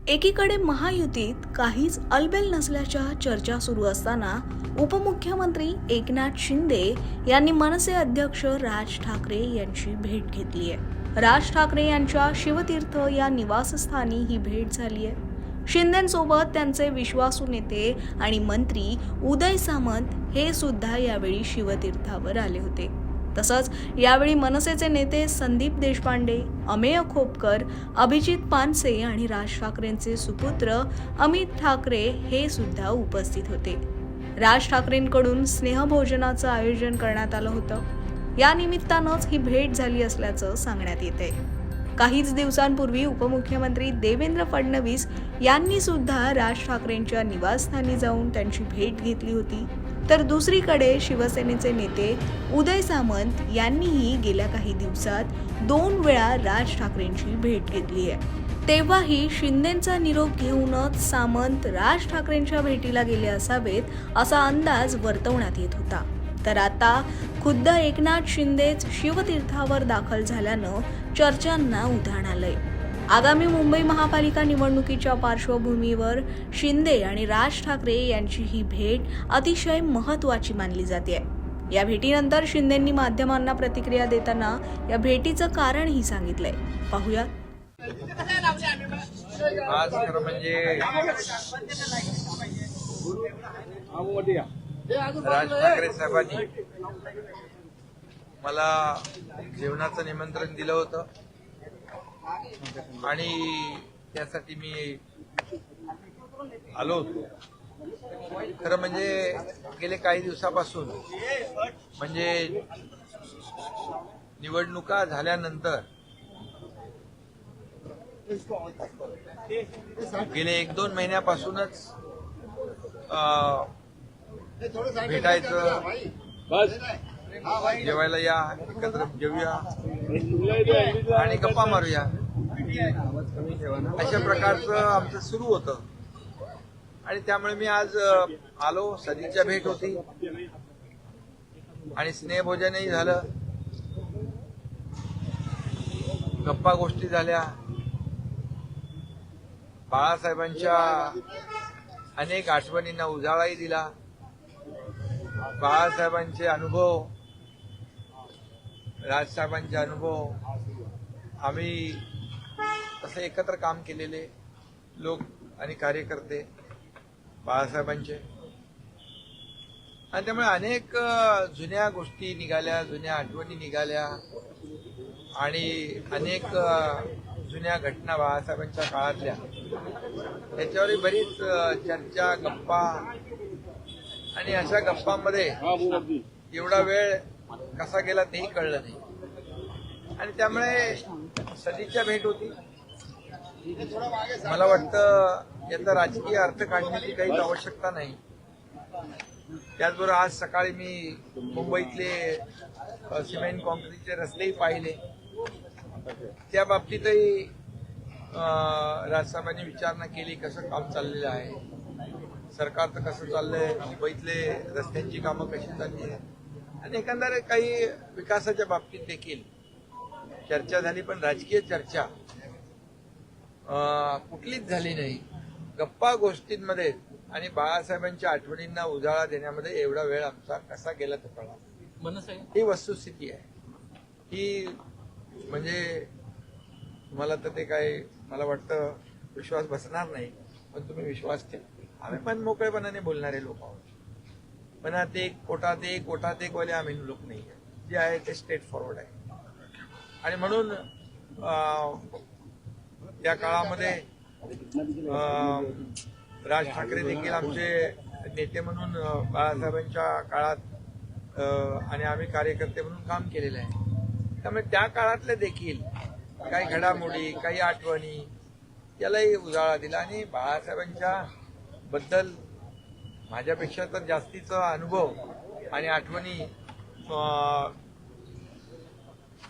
एकीकडे महायुतीत काहीच अलबेल नसल्याच्या चर्चा सुरू असताना उपमुख्यमंत्री एकनाथ शिंदे यांनी मनसे अध्यक्ष राज ठाकरे यांची भेट घेतली आहे। राज ठाकरे यांच्या शिवतीर्थ या निवासस्थानी ही भेट झाली आहे। शिंदेंसोबत त्यांचे विश्वासू नेते आणि मंत्री उदय सामंत हे सुद्धा यावेळी शिवतीर्थावर आले होते। तसंच यावेळी मनसेचे नेते संदीप देशपांडे, अमेय खोपकर, अभिजित पानसे आणि राज ठाकरेंचे सुपुत्र अमित ठाकरे हे सुद्धा उपस्थित होते। राज ठाकरेंकडून स्नेहभोजनाचं आयोजन करण्यात आलं होतं। या निमित्तानंच ही भेट झाली असल्याचं सांगण्यात येते। काहीच दिवसांपूर्वी उपमुख्यमंत्री देवेंद्र फडणवीस यांनी सुद्धा राज ठाकरेंच्या निवासस्थानी जाऊन त्यांची भेट घेतली होती। तर दुसरीकडे शिवसेनेचे नेते उदय सामंत यांनीही गेल्या काही दिवसात 2 वेळा राज ठाकरेंची भेट घेतली आहे। तेव्हाही शिंदेंचा निरोप घेऊनच सामंत राज ठाकरेंच्या भेटीला गेले असावेत असा अंदाज वर्तवण्यात येत होता। तर आता खुद्द एकनाथ शिंदेच शिवतीर्थावर दाखल झाल्यानं चर्चांना उधाण आलंय। आगामी मुंबई महापालिका निवडणुकीच्या पार्श्वभूमीवर शिंदे आणि राज ठाकरे यांची ही भेट अतिशय महत्त्वाची मानली जाते। या भेटीनंतर शिंदेंनी माध्यमांना प्रतिक्रिया देताना या भेटीचं कारणही सांगितलंय। पाहूया। आज खरं म्हणजे राज ठाकरे साहेबांनी मला जेवणाचं निमंत्रण दिलं होतं आणि त्यासाठी मी आलो होतो। खरं म्हणजे गेले काही दिवसापासून म्हणजे निवडणुका झाल्यानंतर गेले 1-2 महिन्यापासूनच भेटायचं, जेवायला या, एकत्र जेवूया आणि गप्पा मारूया अशा प्रकारचं आमचं सुरू होतं। आणि त्यामुळे मी आज आलो। सदिच्छा भेट होती आणि स्नेहभोजनही झालं, गप्पा गोष्टी झाल्या, बाळासाहेबांच्या अनेक आठवणींना उजाळाही दिला। बाळासाहेबांचे अनुभव, राजसाहेबांचे अनुभव, आम्ही तसे एकत्र काम केलेले लोक आणि कार्यकर्ते बाळासाहेबांचे, आणि त्यामुळे अनेक जुन्या गोष्टी निघाल्या, जुन्या आठवणी निघाल्या आणि अनेक जुन्या घटना बाळासाहेबांच्या काळातल्या त्याच्यावरही बरीच चर्चा, गप्पा, आणि अशा गप्पांमध्ये एवढा वेळ कसा गेला तेही कळलं नाही। आणि त्यामुळे सदिच्छा भेट होती। मला वाटतं याचा राजकीय अर्थ काढण्याची काहीच आवश्यकता नाही। त्याचबरोबर आज सकाळी मी मुंबईतले सिमेंट कॉन्क्रीटचे रस्तेही पाहिले, त्या बाबतीतही राजसाहेबांनी विचारणा केली, कसं काम चाललेलं आहे, सरकारचं कसं चाललंय, मुंबईतले रस्त्यांची कामं कशी चालली आहे, आणि एकंदर काही विकासाच्या बाबतीत देखील चर्चा झाली। पण राजकीय चर्चा कुठलीच झाली नाही। गप्पा गोष्टींमध्ये आणि बाळासाहेबांच्या आठवणींना उजाळा देण्यामध्ये एवढा वेळ आमचा कसा गेला तो कळला। ही वस्तुस्थिती आहे। ही म्हणजे तुम्हाला तर ते काय, मला वाटतं विश्वास बसणार नाही, पण तुम्ही विश्वास ठेवा। आम्ही पण मोकळेपणाने बोलणारे लोक आहोत। मनात एक, पोटात एक, ओठात एक वाले आम्ही लोक नाही आहे। जे आहे ते स्ट्रेट फॉरवर्ड आहे। आणि म्हणून या काळामध्ये राज ठाकरे देखील आमचे नेते म्हणून बाळासाहेबांच्या काळात आणि आम्ही कार्यकर्ते म्हणून काम केलेलं आहे। त्यामुळे त्या काळातले देखील काही घडामोडी, काही आठवणी यालाही उजाळा दिला। आणि बाळासाहेबांच्या बद्दल माझ्यापेक्षा तर जास्तीचा अनुभव आणि आठवणी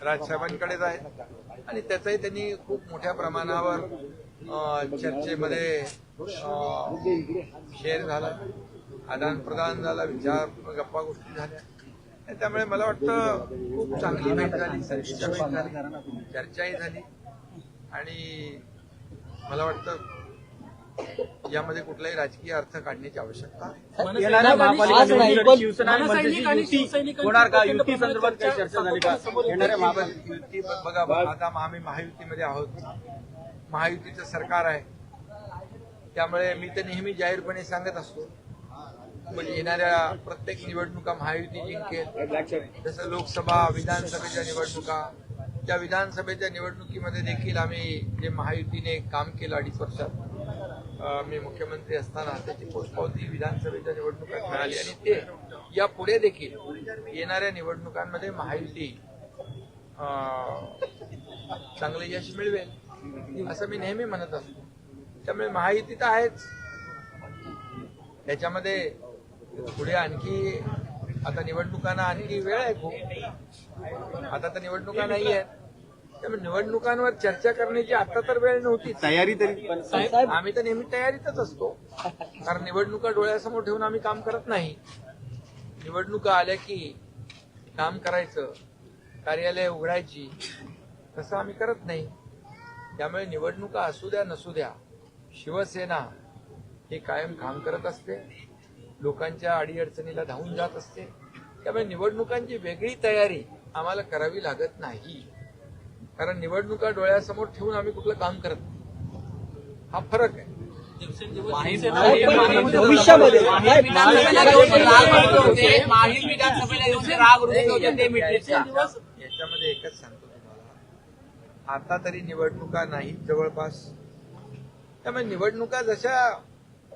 राजसाहेबांकडेच आहेत, आणि त्याचाही त्यांनी खूप मोठ्या प्रमाणावर चर्चेमध्ये शेअर झाला, आदान प्रदान झाला, विचार, गप्पा गोष्टी झाल्या। त्यामुळे मला वाटतं खूप चांगली भेट झाली, सदिच्छा भेट झाली, चर्चाही झाली, आणि मला वाटतं यामध्ये कुठलाही राजकीय अर्थ काढण्याची आवश्यकता येणाऱ्या महापालिका निवडणुकीत शिवसेना आणि मनसेची युती होणार का? युती संदर्भात काही चर्चा झाली का? येणाऱ्या महापालिका युती बघा, आता आम्ही महायुतीमध्ये आहोत. महायुतीचं सरकार आहे, त्यामुळे मी तर नेहमी जाहीरपणे सांगत असतो म्हणजे येणाऱ्या प्रत्येक निवडणुका महायुती जिंकेल. जसं लोकसभा, विधानसभेच्या निवडणुका, त्या विधानसभेच्या निवडणुकीमध्ये देखील आम्ही जे महायुतीने काम केलं 2.5 वर्षात मी मुख्यमंत्री असताना त्याची पोचपावती विधानसभेच्या निवडणुकात मिळाली आणि ते यापुढे देखील येणाऱ्या निवडणुकांमध्ये महायुती चांगलं यश मिळवेल असं मी नेहमी म्हणत असतो. त्यामुळे महायुती तर आहेच, त्याच्यामध्ये पुढे आणखी आता निवडणुकांना आणखी वेळ आहे खूप. आता तर निवडणुका नाही आहेत, त्यामुळे निवडणुकांवर चर्चा करण्याची आता तर वेळ नव्हती. तयारी तरी आम्ही तर नेहमी तयारीतच असतो, कारण निवडणुका डोळ्यासमोर ठेवून आम्ही काम करत नाही. निवडणुका आल्या की काम करायचं, कार्यालय उघडायची, तसं आम्ही करत नाही. त्यामुळे निवडणुका असू द्या नसू द्या, शिवसेना हे कायम काम करत असते, लोकांच्या अडीअडचणीला धावून जात असते. त्यामुळे निवडणुकांची वेगळी तयारी आम्हाला करावी लागत नाही, कारण निवडणुका डोळ्यासमोर ठेवून आम्ही कुठलं काम करत नाही. हा फरक आहे. याच्यामध्ये एकच सांगतो तुम्हाला, आता तरी निवडणुका नाही जवळपास. त्यामुळे निवडणुका जशा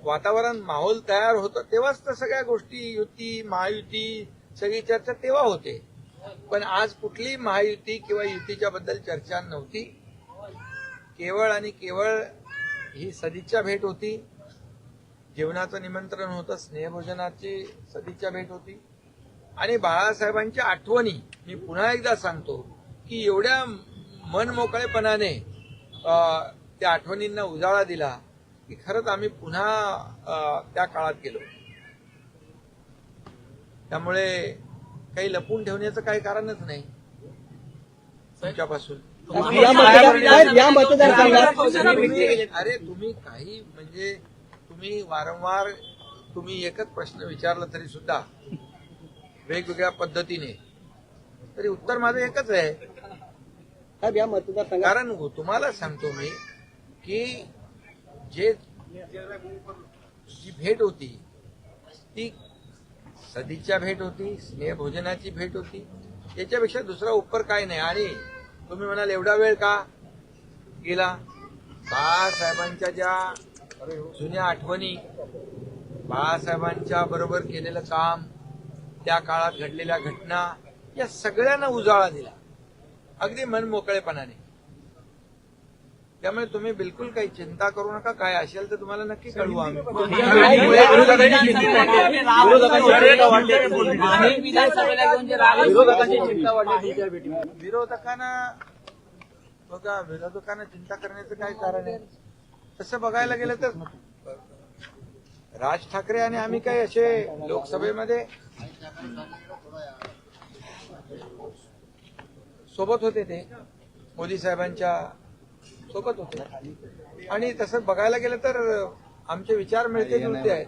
वातावरण माहोल तयार होतं तेव्हाच तर सगळ्या गोष्टी, युती महायुती सगळी चर्चा तेव्हा होते. पण आज कुठली महायुती किंवा युतीच्या बद्दल चर्चा नव्हती. केवळ आणि केवळ ही सदिच्छा भेट होती, जेवणाचं निमंत्रण होतं, स्नेहभोजनाची सदिच्छा भेट होती आणि बाळासाहेबांच्या आठवणी. मी पुन्हा एकदा सांगतो की एवढ्या मनमोकळेपणाने त्या आठवणींना उजाळा दिला की खरंच आम्ही पुन्हा त्या काळात गेलो. त्यामुळे काही लपून ठेवण्याचं काही कारणच नाही तुमच्यापासून. अरे तुम्ही काही म्हणजे तुम्ही वारंवार तुम्ही एकच प्रश्न विचारला तरी सुद्धा वेगवेगळ्या पद्धतीने, तरी उत्तर माझं एकच आहे. कारण तुम्हाला सांगतो मी की जी भेट होती ती सदिच्छा भेट होती, स्नेहभोजनाची भेट होती, याच्यापेक्षा दुसरा उपकर काय नाही. आणि तुम्ही म्हणाल एवढा वेळ का गेला? बाळासाहेबांच्या ज्या जुन्या आठवणी, बाळासाहेबांच्या बरोबर केलेलं काम, त्या काळात घडलेल्या घटना, या सगळ्यांना उजाळा दिला अगदी मनमोकळेपणाने. त्यामुळे तुम्ही बिलकुल काही चिंता करू नका. काय असेल तर तुम्हाला नक्की कळवू आम्ही. विरोधकांना चिंता करण्याचं काय कारण आहे? तसं बघायला गेलं तर राज ठाकरे आणि आम्ही काही असे लोकसभेमध्ये सोबत होते, ते मोदी साहेबांच्या सोबत होते. आणि तसं बघायला गेलं तर आमचे विचार मिळते जुळते आहेत.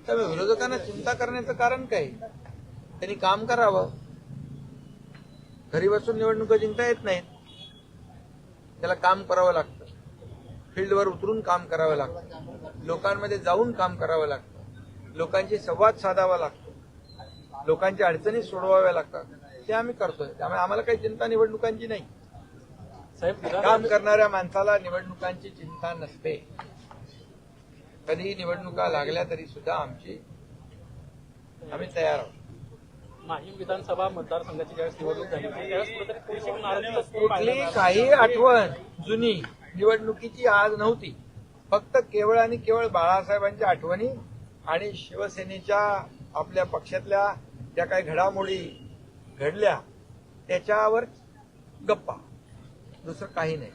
त्यामुळे विरोधकांना चिंता करण्याचं कारण काय? त्यांनी काम करावं. घरी बसून निवडणुका जिंकता येत नाहीत, त्याला काम करावं लागतं, फील्डवर उतरून काम करावं लागतं, लोकांमध्ये जाऊन काम करावं लागतं, लोकांशी संवाद साधावा लागतो, लोकांच्या अडचणी सोडवाव्या लागतात. ते आम्ही करतोय. त्यामुळे आम्हाला काही चिंता निवडणुकांची नाही. काम करणाऱ्या माणसाला निवडणुकांची चिंता नसते. कधीही निवडणुका लागल्या तरी सुद्धा आम्ही तयार आहोत. माहीम विधानसभा मतदारसंघाची ज्यावेळेस निवडणूक झाली त्यावेळेस कुठेतरी थोडीशी नाराजी कुठली काही आठवण जुनी निवडणुकीची आज नव्हती. फक्त केवळ आणि केवळ बाळासाहेबांच्या आठवणी आणि शिवसेनेच्या आपल्या पक्षातल्या ज्या काही घडामोडी घडल्या त्याच्यावर गप्पा, दुसरं काही नाही.